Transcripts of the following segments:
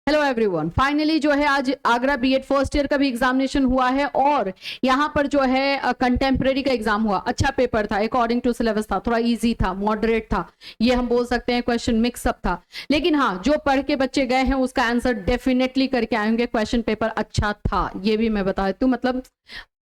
Hello everyone, finally जो है आज आगरा बीएड फर्स्ट ईयर का भी एग्जामिनेशन हुआ है और यहाँ पर जो है कंटेम्प्रेरी का एग्जाम हुआ। अच्छा पेपर था, अकॉर्डिंग टू सिलेबस था, थोड़ा इजी था, मॉडरेट था, ये हम बोल सकते हैं। क्वेश्चन मिक्सअप था, लेकिन हाँ, जो पढ़ के बच्चे गए हैं उसका आंसर डेफिनेटली करके आएंगे। क्वेश्चन पेपर अच्छा था, ये भी मैं बता देती हूँ, मतलब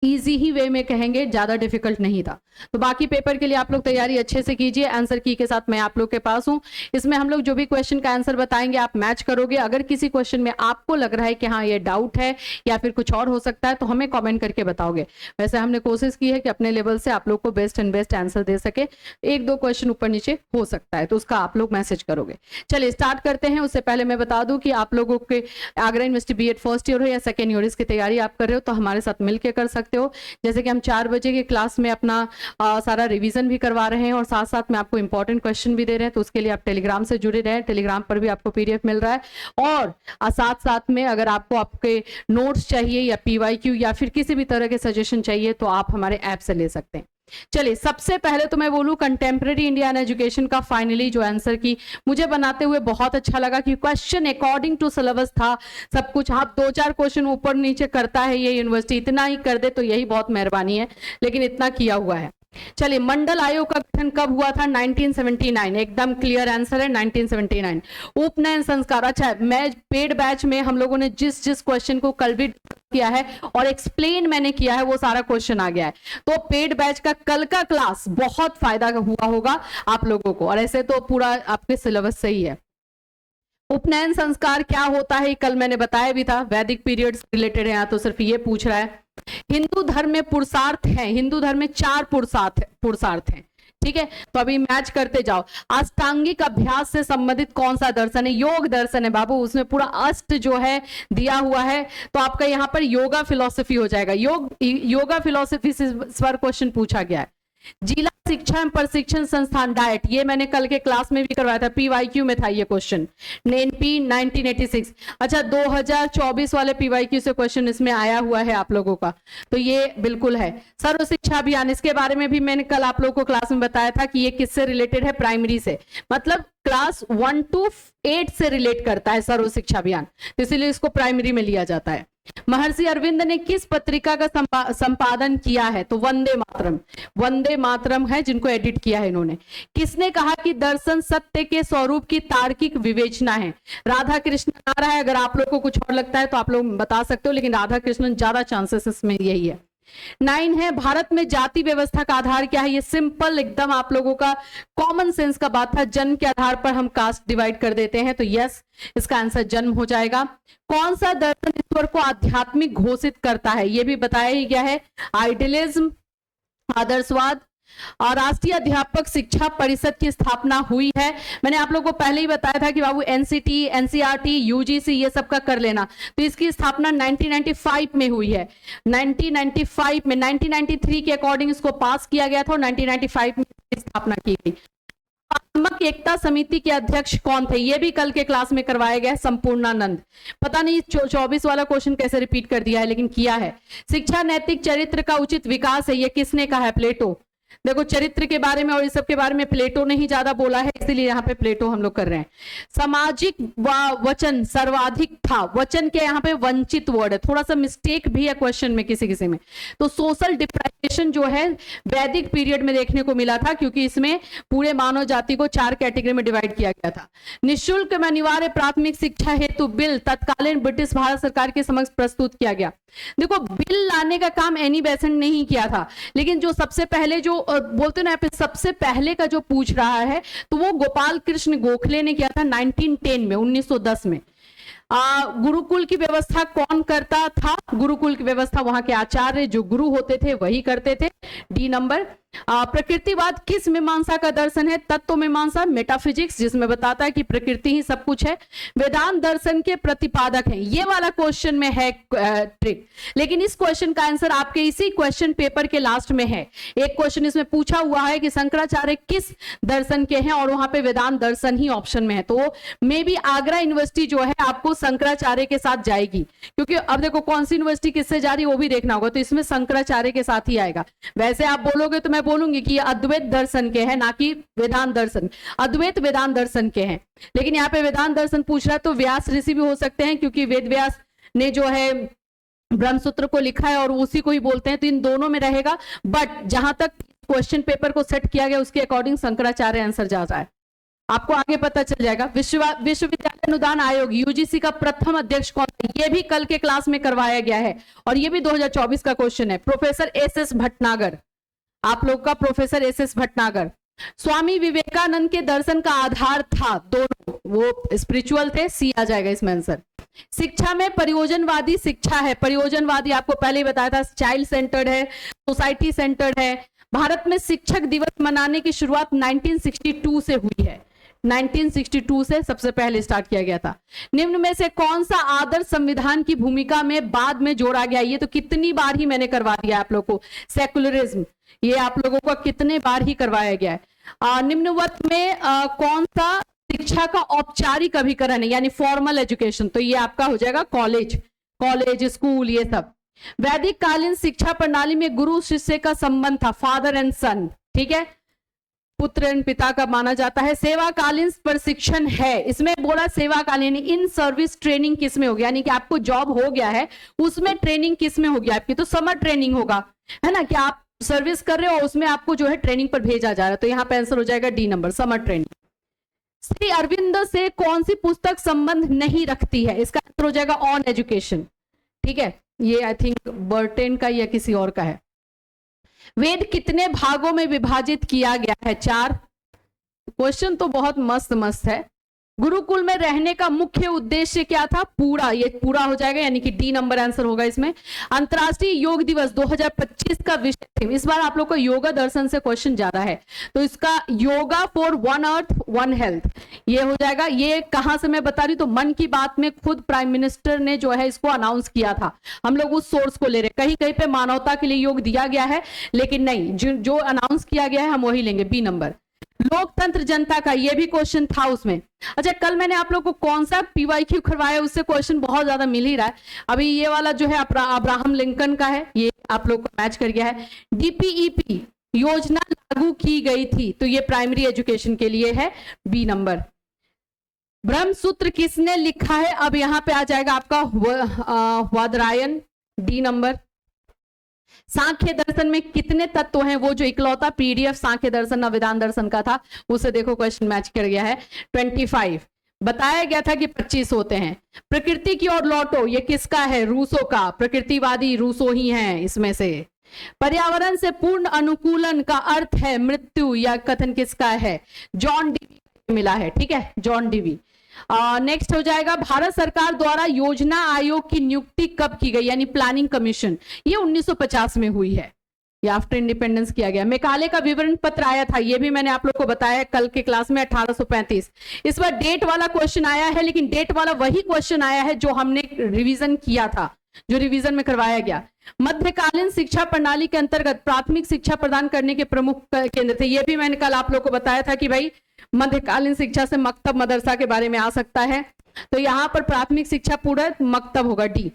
इजी ही वे में कहेंगे, ज्यादा डिफिकल्ट नहीं था। तो बाकी पेपर के लिए आप लोग तैयारी अच्छे से कीजिए। आंसर की के साथ मैं आप लोग के पास हूं। इसमें हम लोग जो भी क्वेश्चन का आंसर बताएंगे आप मैच करोगे। अगर किसी क्वेश्चन में आपको लग रहा है कि हाँ ये डाउट है या फिर कुछ और हो सकता है तो हमें कमेंट करके बताओगे। वैसे हमने कोशिश की है कि अपने लेवल से आप लोग को बेस्ट एंड बेस्ट आंसर दे सके। एक दो क्वेश्चन ऊपर नीचे हो सकता है तो उसका आप लोग मैसेज करोगे। चलिए स्टार्ट करते हैं। उससे पहले मैं बता दूं कि आप लोगों के Agra university BEd first year हो या सेकेंड ईयर इसकी तैयारी आप कर रहे हो तो हमारे साथ मिलकर कर सकते हो। जैसे कि हम 4 बजे की क्लास में अपना सारा रिवीजन भी करवा रहे हैं और साथ साथ में आपको इंपॉर्टेंट क्वेश्चन भी दे रहे हैं, तो उसके लिए आप टेलीग्राम से जुड़े रहें। टेलीग्राम पर भी आपको पीडीएफ मिल रहा है और साथ साथ में अगर आपको आपके नोट्स चाहिए या पीवाईक्यू या फिर किसी भी तरह के सजेशन चाहिए तो आप हमारे ऐप से ले सकते हैं। चलिए सबसे पहले तो मैं बोलूं कंटेम्प्रेरी इंडियन एजुकेशन का फाइनली जो आंसर की मुझे बनाते हुए बहुत अच्छा लगा कि क्वेश्चन अकॉर्डिंग टू सिलेबस था सब कुछ। आप 2-4 क्वेश्चन ऊपर नीचे करता है ये यूनिवर्सिटी, इतना ही कर दे तो यही बहुत मेहरबानी है, लेकिन इतना किया हुआ है। चलिए मंडल आयोग का गठन कब हुआ था? 1979, एकदम क्लियर आंसर है 1979। उपनयन संस्कार, अच्छा मैं पेड बैच में हम लोगों ने जिस जिस क्वेश्चन को कल भी किया है और एक्सप्लेन मैंने किया है वो सारा क्वेश्चन आ गया है, तो पेड बैच का कल का क्लास बहुत फायदा हुआ होगा आप लोगों को। और ऐसे तो पूरा आपके सिलेबस सही है। उपनयन संस्कार क्या होता है कल मैंने बताया भी था, वैदिक पीरियड से रिलेटेड है, यहाँ तो सिर्फ ये पूछ रहा है। हिंदू धर्म में पुरुषार्थ है, हिंदू धर्म में 4 पुरुषार्थ हैं, ठीक है। तो अभी मैच करते जाओ। अष्टांगिक अभ्यास से संबंधित कौन सा दर्शन है? योग दर्शन है बाबू, उसमें पूरा अष्ट जो है दिया हुआ है, तो आपका यहाँ पर योगा फिलॉसफी हो जाएगा। योगा फिलॉसफी से स्वर क्वेश्चन पूछा गया है। जिला शिक्षा एवं प्रशिक्षण संस्थान डाइट, ये मैंने कल के क्लास में भी करवाया था, पीवाईक्यू में था ये क्वेश्चन, एनपी 1986। अच्छा 2024 वाले पीवाईक्यू से क्वेश्चन इसमें आया हुआ है आप लोगों का, तो ये बिल्कुल है। सर्व शिक्षा अभियान, इसके बारे में भी मैंने कल आप लोगों को क्लास में बताया था कि ये किससे रिलेटेड है? प्राइमरी से, मतलब क्लास 1 to 8 से रिलेट करता है सर्व शिक्षा अभियान, तो इसीलिए इसको प्राइमरी में लिया जाता है। महर्षि अरविंद ने किस पत्रिका का संपादन किया है? तो वंदे मातरम, वंदे मातरम है जिनको एडिट किया है इन्होंने। किसने कहा कि दर्शन सत्य के स्वरूप की तार्किक विवेचना है? राधा कृष्णन आ रहा है, अगर आप लोग को कुछ और लगता है तो आप लोग बता सकते हो, लेकिन राधा कृष्णन ज्यादा चांसेस इसमें यही है। 9 है भारत में जाति व्यवस्था का आधार क्या है? ये सिंपल एकदम आप लोगों का कॉमन सेंस का बात था, जन्म के आधार पर हम कास्ट डिवाइड कर देते हैं, तो यस इसका आंसर जन्म हो जाएगा। कौन सा दर्शन ईश्वर को आध्यात्मिक घोषित करता है? ये भी बताया ही गया है, आइडियलिज्म, आदर्शवाद। और राष्ट्रीय अध्यापक शिक्षा परिषद की स्थापना हुई है, मैंने आप लोगों को पहले ही बताया था कि बाबू एनसीटी, एनसीईआरटी, यूजीसी ये सब का कर लेना, तो इसकी स्थापना 1995 में हुई है। 1995 में, 1993 के अकॉर्डिंग इसको पास किया गया था और 1995 में स्थापना की गई। आत्मक एकता समिति के अध्यक्ष कौन थे? ये भी कल के क्लास में करवाया गया, संपूर्णानंद। पता नहीं 24 वाला क्वेश्चन कैसे रिपीट कर दिया है, लेकिन किया है। शिक्षा नैतिक चरित्र का उचित विकास है, ये किसने कहा है? प्लेटो। देखो चरित्र के बारे में और इस सब के बारे में प्लेटो ने ही ज्यादा बोला है, इसीलिए यहाँ पे प्लेटो हम लोग कर रहे हैं। सामाजिक वचन सर्वाधिक था, वचन के यहाँ पे वंचित वर्ड है, थोड़ा सा मिस्टेक भी है क्वेश्चन में किसी किसी में। तो सोशल डिप्राइवेशन जो है वैदिक पीरियड में देखने को मिला था, क्योंकि इसमें पूरे मानव जाति को 4 कैटेगरी में डिवाइड किया गया था। निःशुल्क में अनिवार्य प्राथमिक शिक्षा हेतु बिल तत्कालीन ब्रिटिश भारत सरकार के समक्ष प्रस्तुत किया गया। देखो बिल लाने का काम एनी बेसेंट ने ही किया था, लेकिन जो सबसे पहले जो बोलते ना पे सबसे पहले का जो पूछ रहा है तो वो गोपाल कृष्ण गोखले ने किया था 1910 में, 1910 में। गुरुकुल की व्यवस्था कौन करता था? गुरुकुल की व्यवस्था वहां के आचार्य जो गुरु होते थे वही करते थे। D number. प्रकृतिवाद किस मीमांसा का दर्शन है? तत्व मीमांसा, मेटाफिजिक्स, जिसमें बताता है कि प्रकृति ही सब कुछ है। वेदांत दर्शन के प्रतिपादक हैं, ये वाला क्वेश्चन में है ट्रिक, लेकिन इस क्वेश्चन का आंसर आपके इसी क्वेश्चन पेपर के लास्ट में है। एक क्वेश्चन इसमें पूछा हुआ है कि शंकराचार्य किस दर्शन के हैं, और वहां पे वेदांत दर्शन ही ऑप्शन में है, तो मे बी आगरा यूनिवर्सिटी जो है आपको शंकराचार्य के साथ जाएगी, क्योंकि अब देखो कौन सी यूनिवर्सिटी किससे जा रही है वो भी देखना होगा, तो इसमें शंकराचार्य के साथ ही आएगा। वैसे आप बोलोगे तो मैं बोलूंगी कि ये अद्वैत दर्शन के हैं, ना कि वेदांत दर्शन। अद्वैत वेदांत दर्शन के हैं, लेकिन यहाँ पे वेदांत दर्शन पूछ रहा है तो व्यास ऋषि भी हो सकते हैं, क्योंकि वेद व्यास ने जो है ब्रह्मसूत्र को लिखा है और उसी को ही बोलते हैं, तो इन दोनों में रहेगा। बट जहां तक क्वेश्चन पेपर को सेट किया गया उसके अकॉर्डिंग शंकराचार्य आंसर जा रहा है, आपको आगे पता चल जाएगा। विश्वविद्यालय अनुदान आयोग यूजीसी का प्रथम अध्यक्ष कौन है, ये भी कल के क्लास में करवाया गया है और ये भी 2024 का क्वेश्चन है। प्रोफेसर एस भटनागर, आप लोग का प्रोफेसर एस भटनागर। स्वामी विवेकानंद के दर्शन का आधार था, दोनों वो स्पिरिचुअल थे, सी आ जाएगा इसमें आंसर। शिक्षा में परियोजनवादी शिक्षा है, परियोजनवादी आपको पहले ही बताया था, चाइल्ड सेंटर्ड है, सोसाइटी सेंटर्ड है। भारत में शिक्षक दिवस मनाने की शुरुआत 1962 से हुई है, 1962 से सबसे पहले स्टार्ट किया गया था। निम्न में से कौन सा आदर्श संविधान की भूमिका में बाद में जोड़ा गया, ये तो कितनी बार ही मैंने करवा दिया आप लोगों को। सेकुलरिज्म, ये आप लोगों को कितने बार ही करवाया गया है। निम्नवत में कौन सा शिक्षा का औपचारिक अभिकरण है, यानी फॉर्मल एजुकेशन, तो ये आपका हो जाएगा कॉलेज स्कूल ये सब। वैदिक कालीन शिक्षा प्रणाली में गुरु शिष्य का संबंध था, फादर एंड सन, ठीक है, पुत्र एंड पिता का माना जाता है। सेवाकालीन प्रशिक्षण है, इसमें बोला सेवाकालीन, इन सर्विस ट्रेनिंग किस में होगी, यानी कि आपको जॉब हो गया है उसमें ट्रेनिंग किस में होगी आपकी, तो समर ट्रेनिंग होगा, है ना, कि आप सर्विस कर रहे हो उसमें आपको जो है ट्रेनिंग पर भेजा जा रहा है, तो यहाँ पे आंसर हो जाएगा D number, summer training. Shri Arvind से कौन सी पुस्तक संबंध नहीं रखती है, इसका आंसर हो जाएगा ऑन एजुकेशन, ठीक है, ये आई थिंक बर्टेन का या किसी और का है। वेद कितने भागों में विभाजित किया गया है, 4। क्वेश्चन तो बहुत मस्त है। गुरुकुल में रहने का मुख्य उद्देश्य क्या था, पूरा, ये पूरा हो जाएगा, यानी कि डी नंबर आंसर होगा इसमें। अंतर्राष्ट्रीय योग दिवस 2025 का विषय थीम, इस बार आप लोग को योगा दर्शन से क्वेश्चन ज्यादा है, तो इसका yoga for one earth one health ये हो जाएगा। ये कहां से मैं बता रही, तो मन की बात में खुद प्राइम मिनिस्टर ने जो है इसको अनाउंस किया था, हम लोग उस सोर्स को ले रहे, कहीं कहीं पे मानवता के लिए योग दिया गया है, लेकिन नहीं, जो अनाउंस किया गया है हम वही लेंगे, बी नंबर। लोकतंत्र जनता का, ये भी क्वेश्चन था उसमें। अच्छा, कल मैंने आप लोग को कौन सा पीवाईक्यू करवाया, उससे क्वेश्चन बहुत ज्यादा मिल ही रहा है। अभी ये वाला जो है अब्राहम लिंकन का है, ये आप लोग को मैच कर गया है। डीपीईपी योजना लागू की गई थी, तो ये प्राइमरी एजुकेशन के लिए है, बी नंबर। ब्रह्मसूत्र किसने लिखा है, अब यहां पे आ जाएगा आपका वादरायन, डी नंबर। सांख्य दर्शन में कितने तत्व हैं, वो जो इकलौता पीडीएफ सांख्य दर्शन न वेदांत दर्शन का था, उसे देखो क्वेश्चन मैच कर गया है, 25 बताया गया था कि 25 होते हैं। प्रकृति की ओर लौटो, ये किसका है, रूसो का, प्रकृतिवादी रूसो ही हैं इसमें से। पर्यावरण से पूर्ण अनुकूलन का अर्थ है मृत्यु, या कथन किसका है, जॉन डीवी मिला है, ठीक है, जॉन डीवी। नेक्स्ट हो जाएगा, भारत सरकार द्वारा योजना आयोग की नियुक्ति कब की गई, यानी प्लानिंग कमीशन, ये 1950 में हुई है, ये आफ्टर इंडिपेंडेंस किया गया। मेकाले का विवरण पत्र आया था, ये भी मैंने आप लोग को बताया कल के क्लास में, 1835। इस बार डेट वाला क्वेश्चन आया है, लेकिन डेट वाला वही क्वेश्चन आया है जो हमने रिवीजन किया था, जो रिवीजन में करवाया गया। मध्यकालीन शिक्षा प्रणाली के अंतर्गत प्राथमिक शिक्षा प्रदान करने के प्रमुख केंद्र थे, ये भी मैंने कल आप लोग को बताया था कि भाई मध्यकालीन शिक्षा से मकतब मदरसा के बारे में आ सकता है, तो यहां पर प्राथमिक शिक्षा पूरा मकतब होगा, डी।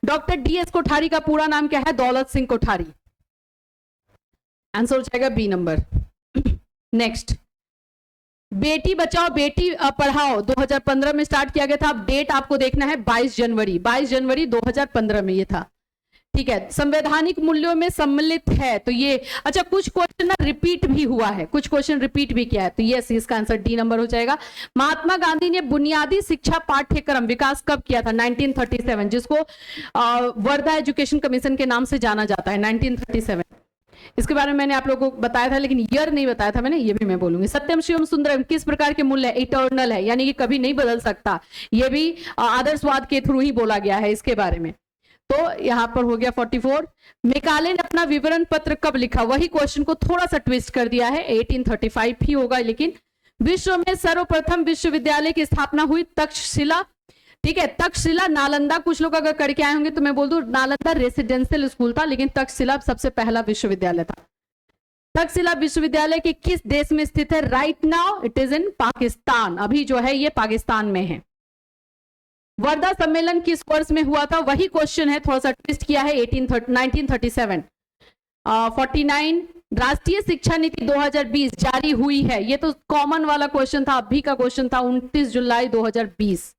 डॉक्टर डीएस कोठारी का पूरा नाम क्या है, दौलत सिंह कोठारी, आंसर हो जाएगा B number. Next, Beti Bachao Beti Padhao 2015 में स्टार्ट किया गया था, अब डेट आपको देखना है 22 जनवरी 2015 में ये था, ठीक है। संवैधानिक मूल्यों में सम्मिलित है, तो ये, अच्छा कुछ क्वेश्चन ना रिपीट भी हुआ है, कुछ क्वेश्चन रिपीट भी किया है, तो ये इसका आंसर डी नंबर हो जाएगा। महात्मा गांधी ने बुनियादी शिक्षा पाठ्यक्रम विकास कब किया था, 1937, जिसको वर्धा एजुकेशन कमीशन के नाम से जाना जाता है, 1937। इसके बारे में मैंने आप लोगों को बताया था, लेकिन ईयर नहीं बताया था मैंने, ये भी मैं बोलूंगी। सत्यम शिवम सुंदरम किस प्रकार के मूल्य है, इटर्नल है, यानी कि कभी नहीं बदल सकता, ये भी आदर्शवाद के थ्रू ही बोला गया है इसके बारे में। तो यहां पर हो गया 44। मेकाले ने अपना विवरण पत्र कब लिखा, वही क्वेश्चन को थोड़ा सा ट्विस्ट कर दिया है, 1835 ही होगा, लेकिन विश्व में सर्वप्रथम विश्वविद्यालय की स्थापना हुई तक्षशिला, ठीक है, तक्षशिला नालंदा, कुछ लोग अगर करके आए होंगे तो मैं बोल दूं नालंदा रेसिडेंशियल स्कूल था, लेकिन तक्षशिला सबसे पहला विश्वविद्यालय था। तक्षशिला विश्वविद्यालय के किस देश में स्थित है, right now it is in Pakistan, अभी जो है ये पाकिस्तान में है। वर्धा सम्मेलन किस वर्ष में हुआ था, वही क्वेश्चन है, थोड़ा सा ट्विस्ट किया है, 1937। 49 राष्ट्रीय शिक्षा नीति 2020 जारी हुई है, ये तो कॉमन वाला क्वेश्चन था, अभी का क्वेश्चन था 29 जुलाई 2020।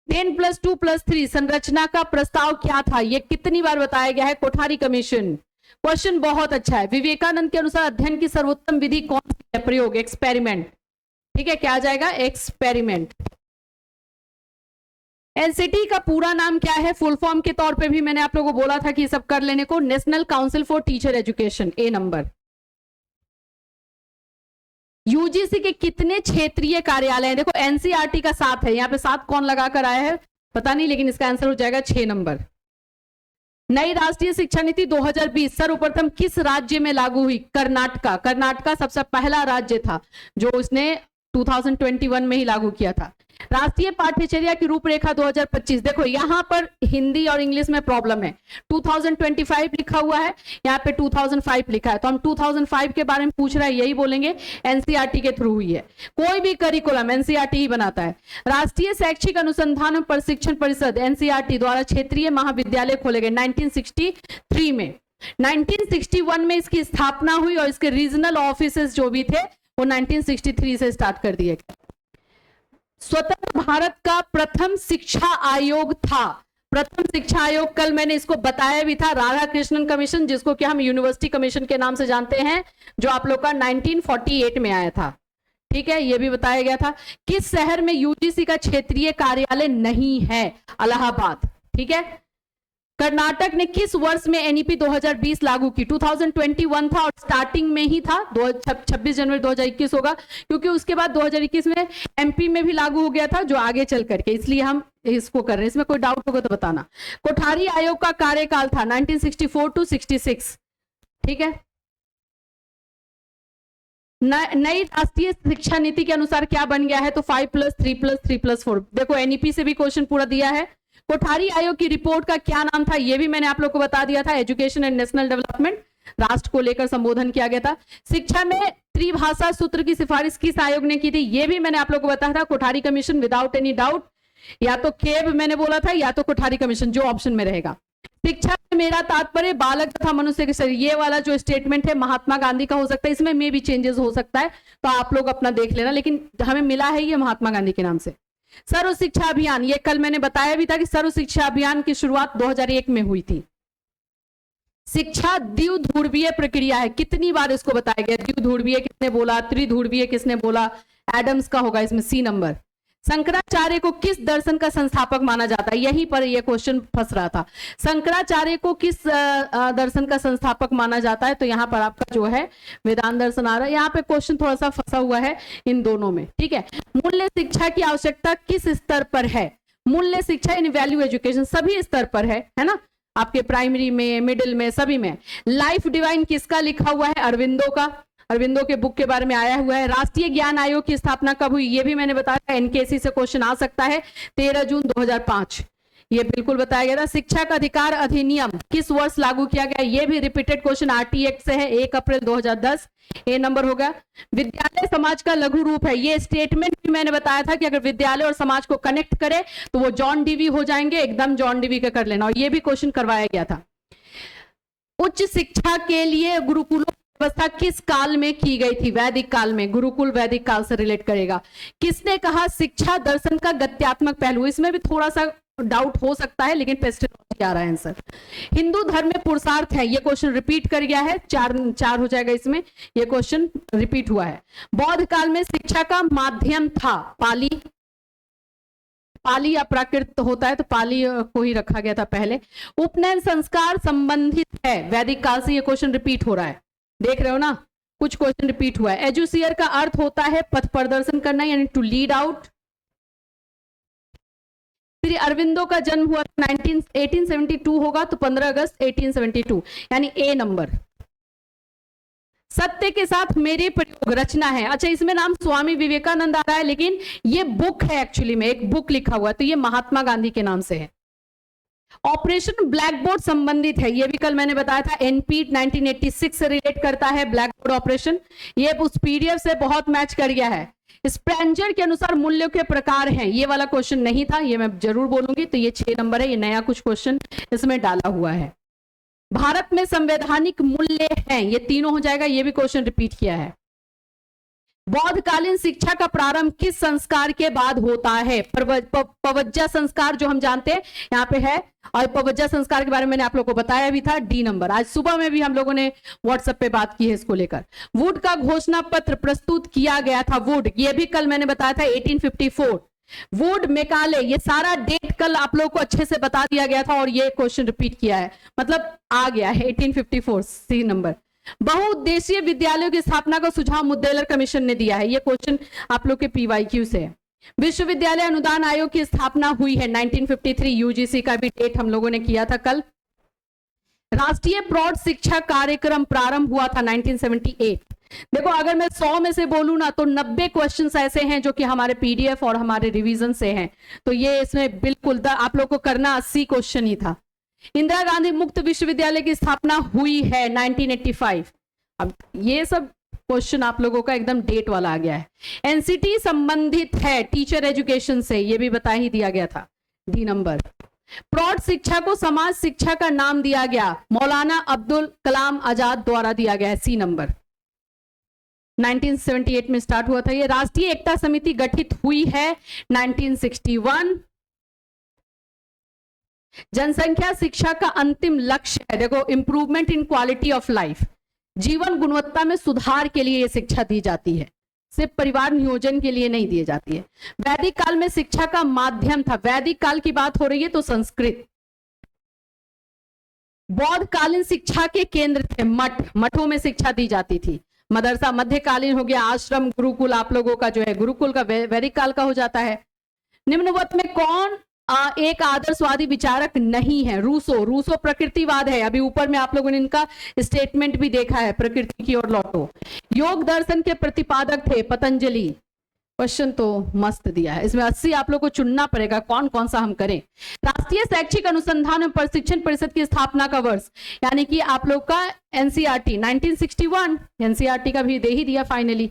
10+2+3 संरचना का प्रस्ताव क्या था, ये कितनी बार बताया गया है, कोठारी कमीशन। क्वेश्चन बहुत अच्छा है। विवेकानंद के अनुसार अध्ययन की सर्वोत्तम विधि कौन सी है, प्रयोग, एक्सपेरिमेंट। ठीक है, क्या आ जाएगा, एक्सपेरिमेंट। एनसीटी का पूरा नाम क्या है, फुल फॉर्म के तौर पे भी मैंने आप लोगों को बोला था कि सब कर लेने को, national council for teacher education, A number. UGC के कितने क्षेत्रीय कार्यालय हैं, देखो एनसीईआरटी का 7 है, यहाँ पे 7 कौन लगाकर आया है पता नहीं, लेकिन इसका आंसर हो जाएगा 6 नंबर। नई राष्ट्रीय शिक्षा नीति 2020 सर्वप्रथम किस राज्य में लागू हुई, कर्नाटका। कर्नाटका सबसे पहला राज्य था जो उसने 2021 में ही लागू किया था। राष्ट्रीय पाठ्यचर्या की रूपरेखा 2025, देखो यहाँ पर हिंदी और इंग्लिश में प्रॉब्लम है, 2025 लिखा हुआ है, यहाँ पे 2005 लिखा है, तो हम 2005 के बारे में पूछ रहे हैं, यही बोलेंगे एनसीईआरटी के थ्रू हुई है। कोई भी करिकुलम एनसीईआरटी ही बनाता है। राष्ट्रीय शैक्षिक अनुसंधान और प्रशिक्षण परिषद एनसीईआरटी द्वारा क्षेत्रीय महाविद्यालय खोले गए 1963 में। 1961 में इसकी स्थापना हुई और इसके रीजनल ऑफिसेस जो भी थे वो 1963 से स्टार्ट कर दिए गए। स्वतंत्र भारत का प्रथम शिक्षा आयोग था, प्रथम शिक्षा आयोग कल मैंने इसको बताया भी था, राधा कृष्णन कमीशन, जिसको कि हम यूनिवर्सिटी कमीशन के नाम से जानते हैं, जो आप लोग का 1948 में आया था। ठीक है, ये भी बताया गया था। किस शहर में यूजीसी का क्षेत्रीय कार्यालय नहीं है, इलाहाबाद। ठीक है, कर्नाटक ने किस वर्ष में एनईपी 2020 लागू की, 2021 था और स्टार्टिंग में ही था, 26 जनवरी 2021 होगा, क्योंकि उसके बाद 2021 में एमपी में भी लागू हो गया था, जो आगे चल करके, इसलिए हम इसको कर रहे हैं। इसमें कोई डाउट होगा तो बताना। कोठारी आयोग का कार्यकाल था 1964 to 66। ठीक है, नई राष्ट्रीय शिक्षा नीति के अनुसार क्या बन गया है, तो 5+3+3+4। देखो एनईपी से भी क्वेश्चन पूरा दिया है। कोठारी आयोग की रिपोर्ट का क्या नाम था, यह भी मैंने आप लोग को बता दिया था, एजुकेशन एंड नेशनल डेवलपमेंट, राष्ट्र को लेकर संबोधन किया गया था। शिक्षा में त्रिभाषा सूत्र की सिफारिश किस आयोग ने की थी, यह भी मैंने आप लोग को बताया था, Kothari commission, without any doubt. या तो केब मैंने बोला था, या तो कोठारी कमीशन, जो ऑप्शन में रहेगा। शिक्षा में मेरा तात्पर्य बालक तथा मनुष्य के शरीर, ये वाला जो स्टेटमेंट है महात्मा गांधी का हो सकता है, इसमें भी चेंजेस हो सकता है, तो आप लोग अपना देख लेना, लेकिन हमें मिला है ये महात्मा गांधी के नाम से। सर्व शिक्षा अभियान, ये कल मैंने बताया भी था कि सर्व शिक्षा अभियान की शुरुआत 2001 में हुई थी। शिक्षा द्विध्रुवीय प्रक्रिया है, कितनी बार इसको बताया गया, द्विध्रुवीय किसने बोला, त्रिध्रुवीय किसने बोला, एडम्स का होगा इसमें सी नंबर। शंकराचार्य को किस दर्शन का संस्थापक माना जाता है, यहीं पर यह क्वेश्चन फंस रहा था। शंकराचार्य को किस दर्शन का संस्थापक माना जाता है, तो यहाँ पर आपका जो है वेदांत दर्शन आ रहा है। यहाँ पे क्वेश्चन थोड़ा सा फंसा हुआ है इन दोनों में। ठीक है, मूल्य शिक्षा की आवश्यकता किस स्तर पर है, मूल्य शिक्षा इन वैल्यू एजुकेशन सभी स्तर पर है ना, आपके प्राइमरी में, मिडिल में, सभी में। लाइफ डिवाइन किसका लिखा हुआ है, अरविंदो का, अरविंदो के बुक के बारे में आया हुआ है। राष्ट्रीय ज्ञान आयोग की स्थापना कब हुई, ये भी मैंने बताया, एनकेसी से क्वेश्चन आ सकता है, 13 जून 2005, ये बिल्कुल बताया गया था। शिक्षा का अधिकार अधिनियम किस वर्ष लागू किया गया, ये भी रिपीटेड क्वेश्चन आरटी एक्ट से है, 1 अप्रैल 2010, ए नंबर होगा। विद्यालय समाज का लघु रूप है, ये स्टेटमेंट भी मैंने बताया था कि अगर विद्यालय और समाज को कनेक्ट करे तो वो जॉन डीवी हो जाएंगे, एकदम जॉन डीवी का कर लेना, और ये भी क्वेश्चन करवाया गया था। उच्च शिक्षा के लिए गुरुकुलों व्यवस्था किस काल में की गई थी, वैदिक काल में, गुरुकुल वैदिक काल से रिलेट करेगा। किसने कहा शिक्षा दर्शन का गत्यात्मक पहलू, इसमें भी थोड़ा सा डाउट हो सकता है, लेकिन पेस्टिलॉजी आ रहा है आंसर। हिंदू धर्म में पुरुषार्थ है, ये क्वेश्चन रिपीट कर गया है, चार हो जाएगा इसमें, ये क्वेश्चन रिपीट हुआ है। बौद्ध काल में शिक्षा का माध्यम था पाली, पाली या प्राकृत होता है तो पाली को ही रखा गया था पहले। उपनयन संस्कार संबंधित है, वैदिक काल से, ये क्वेश्चन रिपीट हो रहा है, देख रहे हो ना, कुछ क्वेश्चन रिपीट हुआ है। एजुसियर का अर्थ होता है पथ प्रदर्शन करना, यानी to lead out. Shri Aurobindo का जन्म हुआ 1872 होगा, तो 15 अगस्त 1872, यानी ए नंबर। सत्य के साथ मेरे प्रयोग रचना है, अच्छा इसमें नाम स्वामी विवेकानंद आ रहा है, लेकिन ये बुक है, एक्चुअली में एक बुक लिखा हुआ है, तो ये महात्मा गांधी के नाम से है। ऑपरेशन ब्लैक बोर्ड संबंधित है, ये भी कल मैंने बताया था, एनपी 1986 से रिलेट करता है ब्लैक बोर्ड ऑपरेशन, ये उस पीडीएफ से बहुत मैच कर गया है। स्प्रेंजर के अनुसार मूल्यों के प्रकार हैं, ये वाला क्वेश्चन नहीं था, ये मैं जरूर बोलूंगी, तो ये 6 नंबर है, ये नया कुछ क्वेश्चन इसमें डाला हुआ है। भारत में संवैधानिक मूल्य हैं, ये तीनों हो जाएगा, ये भी क्वेश्चन रिपीट किया है। बौद्धकालीन शिक्षा का प्रारंभ किस संस्कार के बाद होता है? पवज्जा संस्कार जो हम जानते हैं यहाँ पे है, और पवज्जा संस्कार के बारे में मैंने आप लोगों को बताया भी था, डी नंबर। आज सुबह में भी हम लोगों ने व्हाट्सएप पे बात की है इसको लेकर। वुड का घोषणा पत्र प्रस्तुत किया गया था, वुड, ये भी कल मैंने बताया था 1854। वुड, मैकाले, ये सारा डेट कल आप लोगों को अच्छे से बता दिया गया था और ये क्वेश्चन रिपीट किया है, मतलब आ गया है 1854, सी नंबर। बहुउद्देशीय विद्यालयों की स्थापना का सुझाव मुद्देलर कमीशन ने दिया है, ये क्वेश्चन आप लोग के पीवाईक्यू से है। विश्वविद्यालय अनुदान आयोग की स्थापना हुई है 1953, यूजीसी का भी डेट हम लोगों ने किया था कल। राष्ट्रीय प्रौढ़ शिक्षा कार्यक्रम प्रारंभ हुआ था 1978। देखो अगर मैं 100 में से बोलूं ना तो 90 क्वेश्चंस ऐसे हैं जो कि हमारे पीडीएफ और हमारे रिवीजन से हैं, तो ये इसमें बिल्कुल आप लोग को करना 80 क्वेश्चन ही था। इंदिरा गांधी मुक्त विश्वविद्यालय की स्थापना हुई है 1985। अब ये सब क्वेश्चन आप लोगों का एकदम डेट वाला आ गया है। एनसीटी संबंधित है टीचर एजुकेशन से, ये भी बता ही दिया गया था, डी नंबर। प्रौढ़ शिक्षा को समाज शिक्षा का नाम दिया गया, मौलाना अब्दुल कलाम आजाद द्वारा दिया गया है, सी नंबर। 1978 में स्टार्ट हुआ था ये। राष्ट्रीय एकता समिति गठित हुई है 1961। जनसंख्या शिक्षा का अंतिम लक्ष्य है, देखो, improvement in quality of life, जीवन गुणवत्ता में सुधार के लिए यह शिक्षा दी जाती है, सिर्फ परिवार नियोजन के लिए नहीं दी जाती है। वैदिक काल में शिक्षा का माध्यम था, वैदिक काल की बात हो रही है तो संस्कृत। बौद्धकालीन शिक्षा के केंद्र थे मठ, मठों में शिक्षा दी जाती थी। मदरसा मध्यकालीन हो गया, आश्रम गुरुकुल आप लोगों का जो है गुरुकुल का वैदिक काल का हो जाता है। निम्नवत में कौन एक आदर्शवादी विचारक नहीं है? रूसो, रूसो प्रकृतिवाद है, अभी ऊपर में आप लोगों ने इनका स्टेटमेंट भी देखा है, प्रकृति की ओर लौटो। योग दर्शन के प्रतिपादक थे पतंजलि। क्वेश्चन तो मस्त दिया है, इसमें 80 आप लोग को चुनना पड़ेगा कौन कौन सा हम करें। राष्ट्रीय शैक्षिक अनुसंधान एवं प्रशिक्षण परिषद की स्थापना का वर्ष, यानी कि आप लोग का एनसीईआरटी 1961, एनसीईआरटी का भी दे ही दिया फाइनली,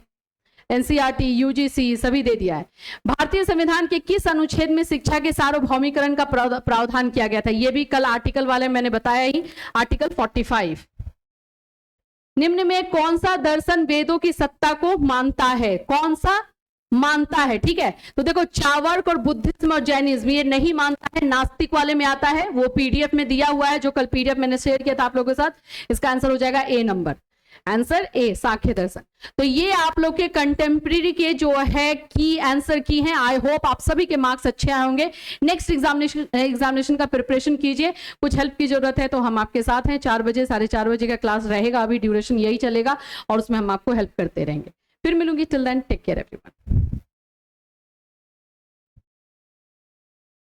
एनसीईआरटी, यूजीसी सभी दे दिया है। भारतीय संविधान के किस अनुच्छेद में शिक्षा के सार्वभौमिकरण का प्रावधान किया गया था? यह भी कल आर्टिकल वाले मैंने बताया ही, आर्टिकल 45। निम्न में कौन सा दर्शन वेदों की सत्ता को मानता है? कौन सा मानता है? ठीक है, तो देखो चावर्क और बुद्धिज्म और जैनिज्म ये नहीं मानता है, नास्तिक वाले में आता है, वो पीडीएफ में दिया हुआ है जो कल पीडीएफ मैंने शेयर किया था आप लोगों के साथ। इसका आंसर हो जाएगा ए नंबर, आंसर ए, सांख्य दर्शन। तो ये आप लोग के कंटेम्प्रेरी के जो है की आंसर की हैं। आई होप आप सभी के मार्क्स अच्छे आए होंगे। नेक्स्ट एग्जामिनेशन का प्रिपरेशन कीजिए, कुछ हेल्प की जरूरत है तो हम आपके साथ हैं। 4 बजे 4:30 बजे का क्लास रहेगा, अभी ड्यूरेशन यही चलेगा और उसमें हम आपको हेल्प करते रहेंगे। फिर मिलूंगी, till then take care everyone.